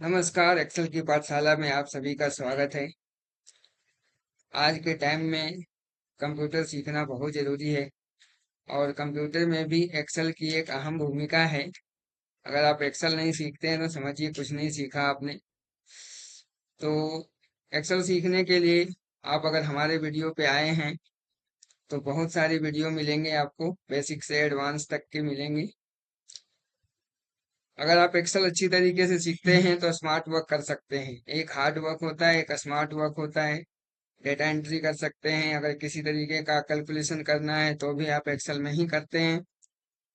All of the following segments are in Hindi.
नमस्कार, एक्सेल की पाठशाला में आप सभी का स्वागत है। आज के टाइम में कंप्यूटर सीखना बहुत ज़रूरी है और कंप्यूटर में भी एक्सेल की एक अहम भूमिका है। अगर आप एक्सेल नहीं सीखते हैं तो समझिए कुछ नहीं सीखा आपने। तो एक्सेल सीखने के लिए आप अगर हमारे वीडियो पे आए हैं तो बहुत सारी वीडियो मिलेंगे आपको, बेसिक से एडवांस तक के मिलेंगे। अगर आप एक्सेल अच्छी तरीके से सीखते हैं तो स्मार्ट वर्क कर सकते हैं। एक हार्ड वर्क होता है, एक स्मार्ट वर्क होता है। डेटा एंट्री कर सकते हैं, अगर किसी तरीके का कैलकुलेशन करना है तो भी आप एक्सेल में ही करते हैं।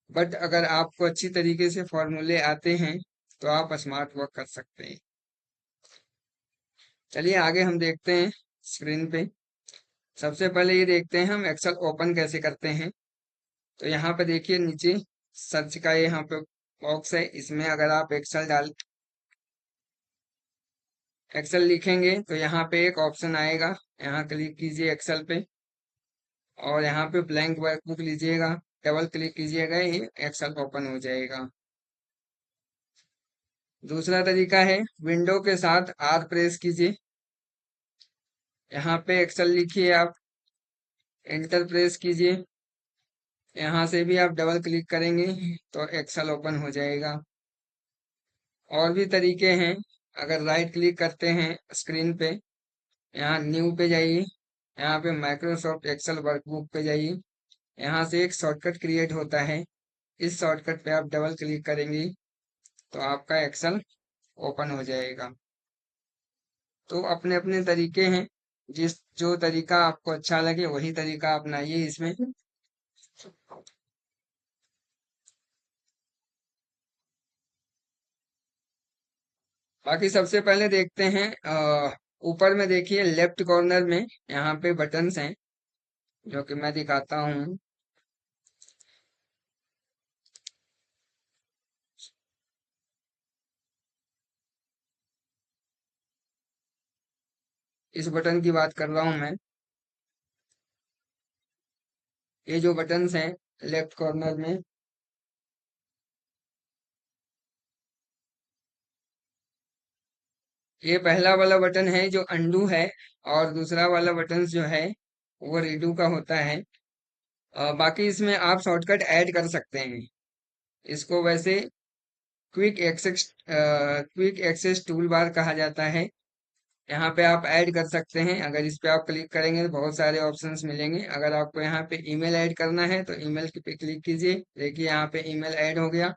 बट अगर आपको अच्छी तरीके से फॉर्मूले आते हैं तो आप स्मार्ट वर्क कर सकते हैं। चलिए आगे हम देखते हैं स्क्रीन पे। सबसे पहले ये देखते हैं हम एक्सेल ओपन कैसे करते हैं। तो यहाँ पे देखिए नीचे सर्च का यहाँ पे बॉक्स है, इसमें अगर आप एक्सेल लिखेंगे तो यहाँ पे एक ऑप्शन आएगा। यहाँ क्लिक कीजिए एक्सेल पे और यहाँ पे ब्लैंक वर्कबुक लीजिएगा। डबल क्लिक कीजिएगा, ये एक्सेल ओपन हो जाएगा। दूसरा तरीका है विंडो के साथ आर प्रेस कीजिए। यहाँ पे एक्सेल लिखिए, आप एंटर प्रेस कीजिए। यहाँ से भी आप डबल क्लिक करेंगे तो एक्सेल ओपन हो जाएगा। और भी तरीके हैं। अगर राइट क्लिक करते हैं स्क्रीन पे, यहाँ न्यू पे जाइए, यहाँ पे माइक्रोसॉफ्ट एक्सेल वर्कबुक पे जाइए। यहाँ से एक शॉर्टकट क्रिएट होता है, इस शॉर्टकट पे आप डबल क्लिक करेंगे तो आपका एक्सेल ओपन हो जाएगा। तो अपने अपने तरीके हैं, जिस जो तरीका आपको अच्छा लगे वही तरीका अपनाइए इसमें। बाकी सबसे पहले देखते हैं ऊपर में देखिए लेफ्ट कॉर्नर में यहाँ पे बटन्स हैं जो कि मैं दिखाता हूँ। इस बटन की बात कर रहा हूँ मैं। ये जो बटन्स हैं लेफ्ट कॉर्नर में, ये पहला वाला बटन है जो अंडू है, और दूसरा वाला बटन जो है वो रीडू का होता है। बाकी इसमें आप शॉर्टकट ऐड कर सकते हैं। इसको वैसे क्विक एक्सेस टूल बार कहा जाता है। यहाँ पे आप ऐड कर सकते हैं। अगर इस पे आप क्लिक करेंगे तो बहुत सारे ऑप्शंस मिलेंगे। अगर आपको यहाँ पे ईमेल ऐड करना है तो ईमेल पे क्लिक कीजिए, देखिए यहाँ पे ईमेल ऐड हो गया।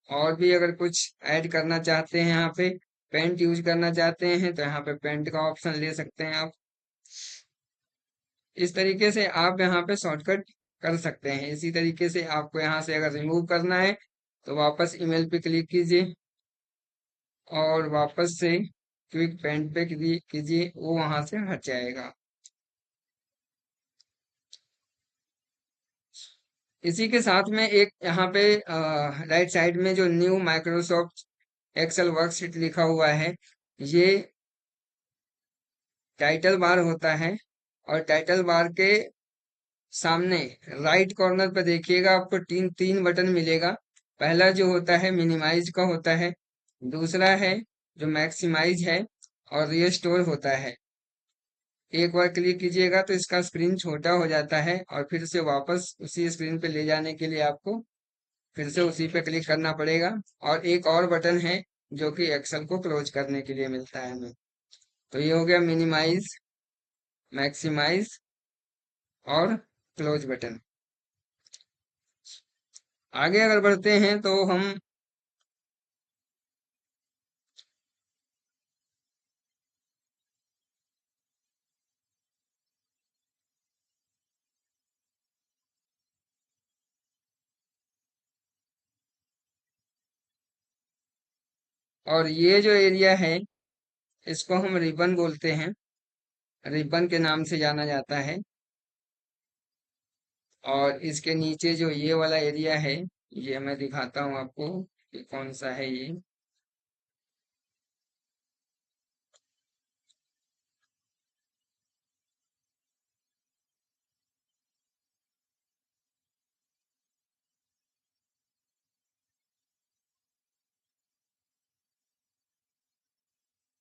और भी अगर कुछ ऐड करना चाहते हैं, यहाँ पे पेंट यूज करना चाहते हैं तो यहाँ पे पेंट का ऑप्शन ले सकते हैं आप। इस तरीके से आप यहाँ पे शॉर्टकट कर सकते हैं। इसी तरीके से आपको यहाँ से अगर रिमूव करना है तो वापस ईमेल पे क्लिक कीजिए और वापस से क्विक पेंट पे कीजिए, वो वहां से हट जाएगा। इसी के साथ में एक यहाँ पे राइट साइड में जो न्यू माइक्रोसॉफ्ट एक्सेल वर्कशीट लिखा हुआ है, ये टाइटल बार होता है। और टाइटल बार के सामने राइट कॉर्नर पे देखिएगा, आपको तीन तीन बटन मिलेगा। पहला जो होता है मिनिमाइज का होता है, दूसरा है जो मैक्सिमाइज है, और रिस्टोर होता है। एक बार क्लिक कीजिएगा तो इसका स्क्रीन छोटा हो जाता है और फिर से वापस उसी स्क्रीन पे ले जाने के लिए आपको फिर से उसी पे क्लिक करना पड़ेगा। और एक और बटन है जो कि एक्सेल को क्लोज करने के लिए मिलता है हमें। तो ये हो गया मिनिमाइज, मैक्सिमाइज और क्लोज बटन। आगे अगर बढ़ते हैं तो हम, और ये जो एरिया है इसको हम रिबन बोलते हैं, रिबन के नाम से जाना जाता है। और इसके नीचे जो ये वाला एरिया है, ये मैं दिखाता हूँ आपको कि कौन सा है ये।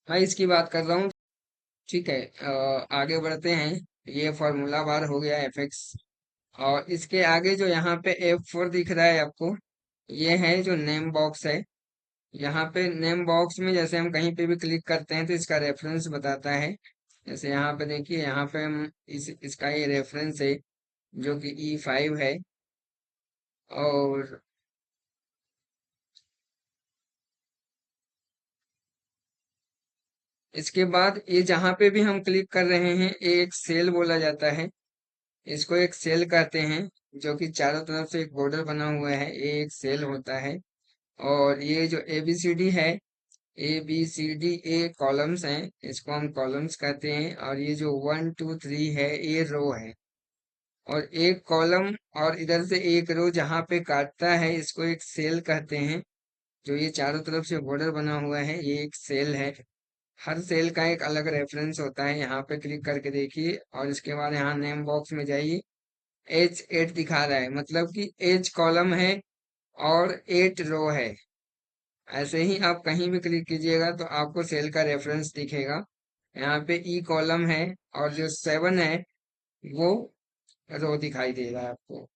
मैं इसकी बात कर रहा हूँ। ठीक है, आगे बढ़ते हैं। ये फॉर्मूला बार हो गया एफ एक्स। और इसके आगे जो यहाँ पे F4 दिख रहा है आपको, ये है जो नेम बॉक्स है। यहाँ पे नेम बॉक्स में जैसे हम कहीं पे भी क्लिक करते हैं तो इसका रेफरेंस बताता है। जैसे यहाँ पे देखिए, यहाँ पे हम इसका ये रेफरेंस है जो कि E5 है। और इसके बाद ये जहाँ पे भी हम क्लिक कर रहे हैं, ये एक सेल बोला जाता है। इसको एक सेल कहते हैं, जो कि चारों तरफ से एक बॉर्डर बना हुआ है, ये एक सेल होता है। और ये जो ABCD है, ABCD ए कॉलम्स हैं, इसको हम कॉलम्स कहते हैं। और ये जो 1 2 3 है, ये रो है। और एक कॉलम और इधर से एक रो जहाँ पे काटता है, इसको एक सेल कहते हैं। जो ये चारों तरफ से बॉर्डर बना हुआ है, ये एक सेल है। हर सेल का एक अलग रेफरेंस होता है। यहाँ पे क्लिक करके देखिए, और इसके बाद यहाँ नेम बॉक्स में जाइए। H8 दिखा रहा है, मतलब कि H कॉलम है और 8 रो है। ऐसे ही आप कहीं भी क्लिक कीजिएगा तो आपको सेल का रेफरेंस दिखेगा। यहाँ पे E कॉलम है, और जो 7 है वो रो दिखाई दे रहा है आपको।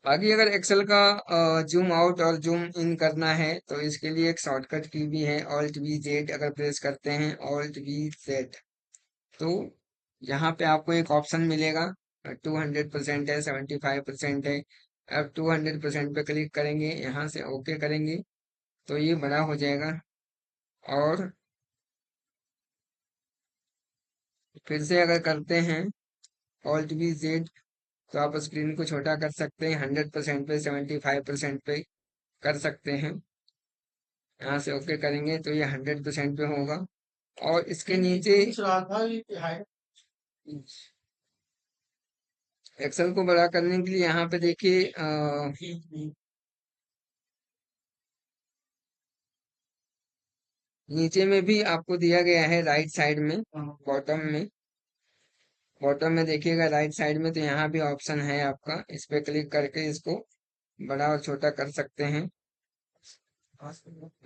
बाकी अगर एक्सेल का जूम आउट और जूम इन करना है तो इसके लिए एक शॉर्टकट की भी है, Alt+V Z। अगर प्रेस करते हैं Alt+V Z, तो यहाँ पे आपको एक ऑप्शन मिलेगा। 200% है, 75% है। अब 200% पे क्लिक करेंगे, यहाँ से ओके करेंगे तो ये बड़ा हो जाएगा। और फिर से अगर करते हैं Alt+V Z, तो आप स्क्रीन को छोटा कर सकते हैं। 100% पे, 75% पे कर सकते हैं। यहाँ से ओके करेंगे तो ये 100% पे होगा। और इसके नीचे एक्सेल को बड़ा करने के लिए यहाँ पे देखिए, नीचे में भी आपको दिया गया है राइट साइड में, बॉटम में देखिएगा राइट साइड में, तो यहाँ भी ऑप्शन है आपका। इस पे क्लिक करके इसको बड़ा और छोटा कर सकते हैं।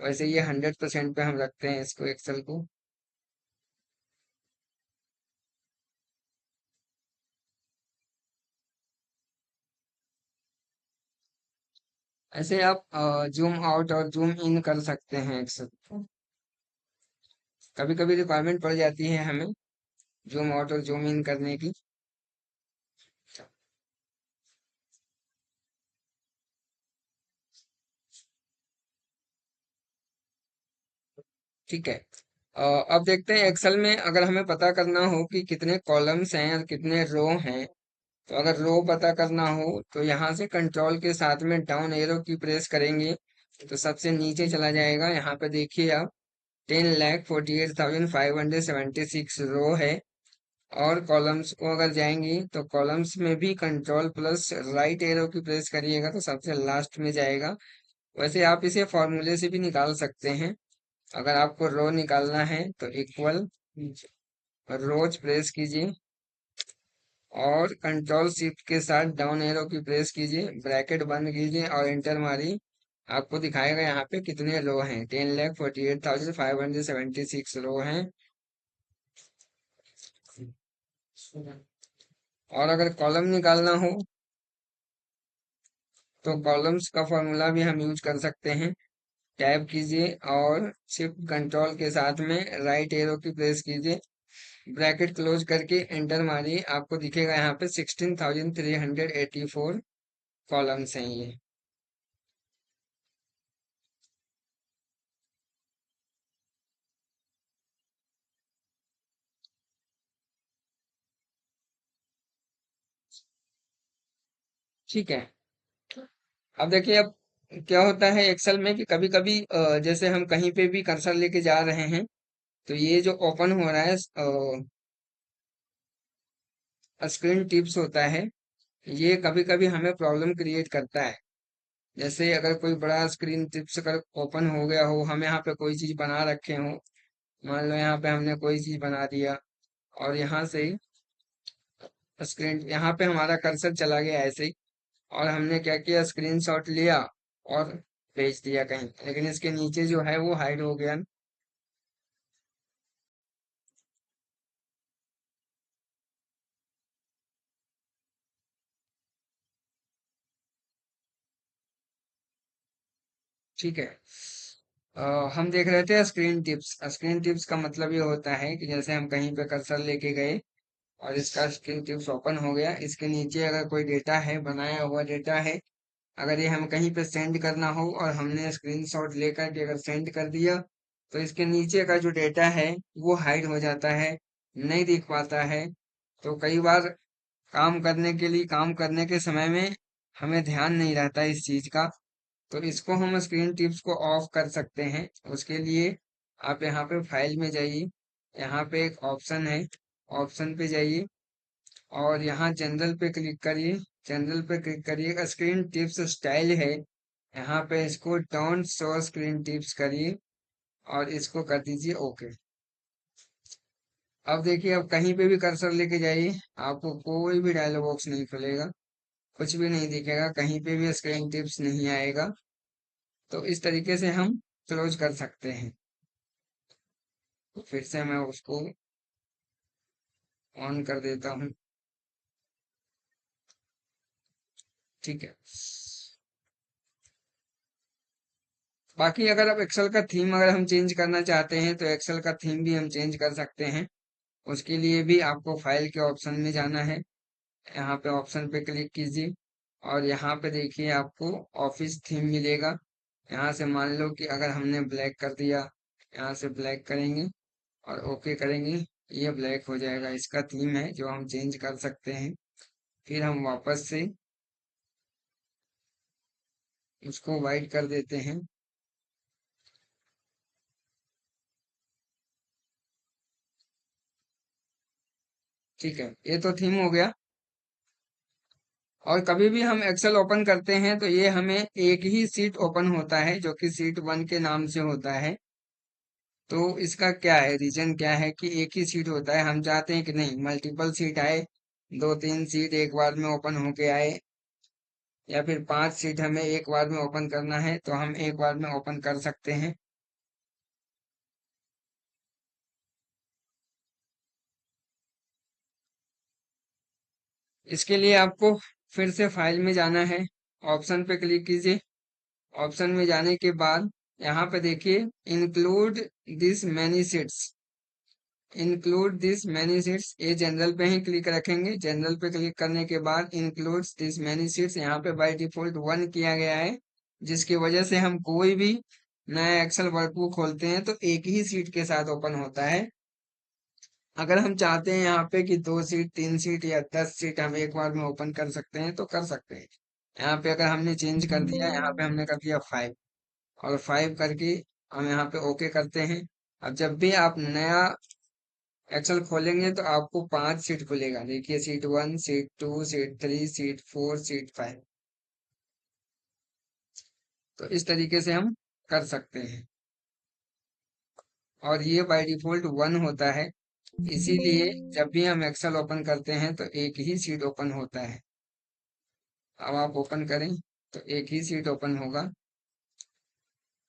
वैसे ये 100% पे हम रखते हैं इसको, एक्सेल को। ऐसे आप जूम आउट और जूम इन कर सकते हैं एक्सेल को। कभी कभी रिक्वायरमेंट पड़ जाती है हमें जूम आउट और जूम इन करने की। ठीक है, अब देखते हैं एक्सेल में अगर हमें पता करना हो कि कितने कॉलम्स हैं और कितने रो हैं। तो अगर रो पता करना हो तो यहाँ से कंट्रोल के साथ में डाउन एरो की प्रेस करेंगे तो सबसे नीचे चला जाएगा। यहाँ पे देखिए आप, 10,48,576 रो है। और कॉलम्स को अगर जाएंगे तो कॉलम्स में भी कंट्रोल प्लस राइट एरो की प्रेस करिएगा तो सबसे लास्ट में जाएगा। वैसे आप इसे फॉर्मूले से भी निकाल सकते हैं। अगर आपको रो निकालना है तो इक्वल रोज प्रेस कीजिए, और कंट्रोल शिफ्ट के साथ डाउन एरो की प्रेस कीजिए, ब्रैकेट बंद कीजिए और एंटर मारिए। आपको दिखाएगा यहाँ पे कितने रो हैं। 10,48,576 रो हैं। और अगर कॉलम निकालना हो तो कॉलम्स का फॉर्मूला भी हम यूज कर सकते हैं। टैब कीजिए और शिफ्ट कंट्रोल के साथ में राइट एरो की प्रेस कीजिए, ब्रैकेट क्लोज करके एंटर मारिए। आपको दिखेगा यहाँ पे 16,384 कॉलम्स हैं ये। ठीक है, अब देखिए, अब क्या होता है एक्सेल में कि कभी कभी जैसे हम कहीं पे भी कर्सर लेके जा रहे हैं तो ये जो ओपन हो रहा है स्क्रीन टिप्स होता है, ये कभी कभी हमें प्रॉब्लम क्रिएट करता है। जैसे अगर कोई बड़ा स्क्रीन टिप्स अगर ओपन हो गया हो, हम यहाँ पे कोई चीज बना रखे हो, मान लो यहाँ पे हमने कोई चीज बना दिया, और यहाँ से स्क्रीन, यहाँ पे हमारा कर्सर चला गया ऐसे ही, और हमने क्या किया, स्क्रीनशॉट लिया और भेज दिया कहीं, लेकिन इसके नीचे जो है वो हाइड हो गया। ठीक है। हम देख रहे थे स्क्रीन टिप्स। स्क्रीन टिप्स का मतलब ये होता है कि जैसे हम कहीं पे कर्सर लेके गए और इसका स्क्रीन टिप्स ओपन हो गया, इसके नीचे अगर कोई डेटा है, बनाया हुआ डेटा है, अगर ये हम कहीं पे सेंड करना हो और हमने स्क्रीनशॉट लेकर के अगर सेंड कर दिया, तो इसके नीचे का जो डेटा है वो हाइड हो जाता है, नहीं दिख पाता है। तो कई बार काम करने के समय में हमें ध्यान नहीं रहता इस चीज का। तो इसको हम स्क्रीन टिप्स को ऑफ कर सकते हैं। उसके लिए आप यहाँ पे फाइल में जाइए, यहाँ पे एक ऑप्शन है, ऑप्शन पे जाइए और यहाँ जनरल पे क्लिक करिए। जनरल पे क्लिक करिए, स्क्रीन टिप्स स्टाइल है, यहाँ पे इसको डोंट शो स्क्रीन टिप्स करिए और इसको कर दीजिए ओके। अब देखिए, अब कहीं पे भी कर्सर लेके जाइए, आपको कोई भी डायलॉग बॉक्स नहीं खुलेगा, कुछ भी नहीं दिखेगा, कहीं पे भी स्क्रीन टिप्स नहीं आएगा। तो इस तरीके से हम क्लोज कर सकते हैं। तो फिर से मैं उसको ऑन कर देता हूँ। ठीक है। बाकी अगर आप एक्सेल का थीम अगर हम चेंज करना चाहते हैं तो एक्सेल का थीम भी हम चेंज कर सकते हैं। उसके लिए भी आपको फाइल के ऑप्शन में जाना है, यहाँ पे ऑप्शन पे क्लिक कीजिए और यहाँ पे देखिए आपको ऑफिस थीम मिलेगा। यहाँ से मान लो कि अगर हमने ब्लैक कर दिया, यहाँ से ब्लैक करेंगे और ओके करेंगे, ये ब्लैक हो जाएगा। इसका थीम है जो हम चेंज कर सकते हैं। फिर हम वापस से उसको वाइट कर देते हैं। ठीक है, ये तो थीम हो गया। और कभी भी हम एक्सेल ओपन करते हैं तो ये हमें एक ही सीट ओपन होता है जो कि सीट 1 के नाम से होता है। तो इसका क्या है, रीजन क्या है कि एक ही सीट होता है? हम चाहते हैं कि नहीं, मल्टीपल सीट आए, 2-3 सीट एक बार में ओपन होके आए, या फिर 5 सीट हमें एक बार में ओपन करना है तो हम एक बार में ओपन कर सकते हैं। इसके लिए आपको फिर से फाइल में जाना है, ऑप्शन पे क्लिक कीजिए। ऑप्शन में जाने के बाद यहाँ पे देखिए include this many seats, include this many seats, ये जनरल पे ही क्लिक रखेंगे। जनरल पे क्लिक करने के बाद इंक्लूड्स दिस मैनी सीट्स यहाँ पे बाय डिफॉल्ट 1 किया गया है, जिसकी वजह से हम कोई भी नया एक्सेल वर्कबुक खोलते हैं तो एक ही सीट के साथ ओपन होता है। अगर हम चाहते हैं यहाँ पे कि 2 सीट, 3 सीट या 10 सीट हम एक बार में ओपन कर सकते हैं तो कर सकते हैं। यहाँ पे अगर हमने चेंज कर दिया, यहाँ पे हमने कर दिया 5 और 5 करके हम यहाँ पे ओके करते हैं। अब जब भी आप नया एक्सेल खोलेंगे तो आपको 5 सीट खुलेगा। देखिए, seat 1, seat 2, seat 3, seat 4, seat 5। तो इस तरीके से हम कर सकते हैं और ये बाय डिफॉल्ट 1 होता है। इसीलिए जब भी हम एक्सेल ओपन करते हैं तो एक ही सीट ओपन होता है। अब आप ओपन करें तो एक ही सीट ओपन होगा।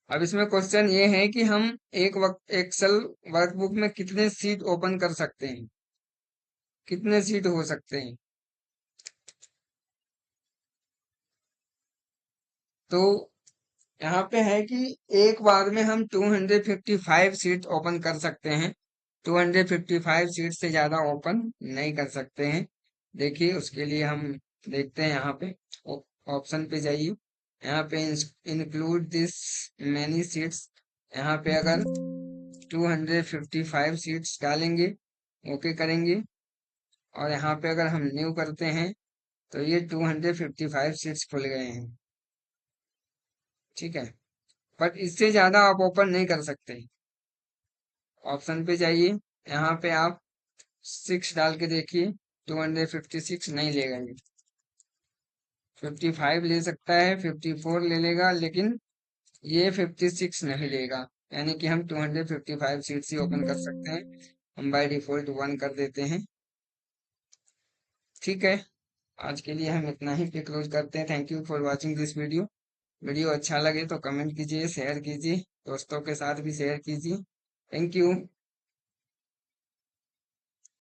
अब इसमें क्वेश्चन ये है कि हम एक वक्त एक्सेल वर्कबुक में कितने सीट ओपन कर सकते हैं, कितने सीट हो सकते हैं। तो यहाँ पे है कि एक बार में हम 255 सीट ओपन कर सकते हैं। 255 सीट से ज्यादा ओपन नहीं कर सकते हैं। देखिए, उसके लिए हम देखते हैं, यहाँ पे ऑप्शन पे जाइए, यहाँ पे इंक्लूड दिस मैनी सीट्स, यहाँ पे अगर 255 सीट्स डालेंगे, ओके करेंगे और यहाँ पे अगर हम न्यू करते हैं तो ये 255 सीट्स खुल गए हैं। ठीक है, बट इससे ज्यादा आप ओपन नहीं कर सकते। ऑप्शन पे जाइए, यहाँ पे आप 6 डाल के देखिए, 256 नहीं लेगा ये। 55 ले सकता है, 54 ले लेगा, लेकिन ये 56 नहीं लेगा। यानी कि हम 255 सीट्स ही ओपन कर सकते हैं। हम बाय डिफॉल्ट 1 कर देते हैं। ठीक है, आज के लिए हम इतना ही पे क्लोज करते हैं। Thank you for watching this video. Video अच्छा लगे तो कमेंट कीजिए, शेयर कीजिए, दोस्तों के साथ भी शेयर कीजिए। Thank you.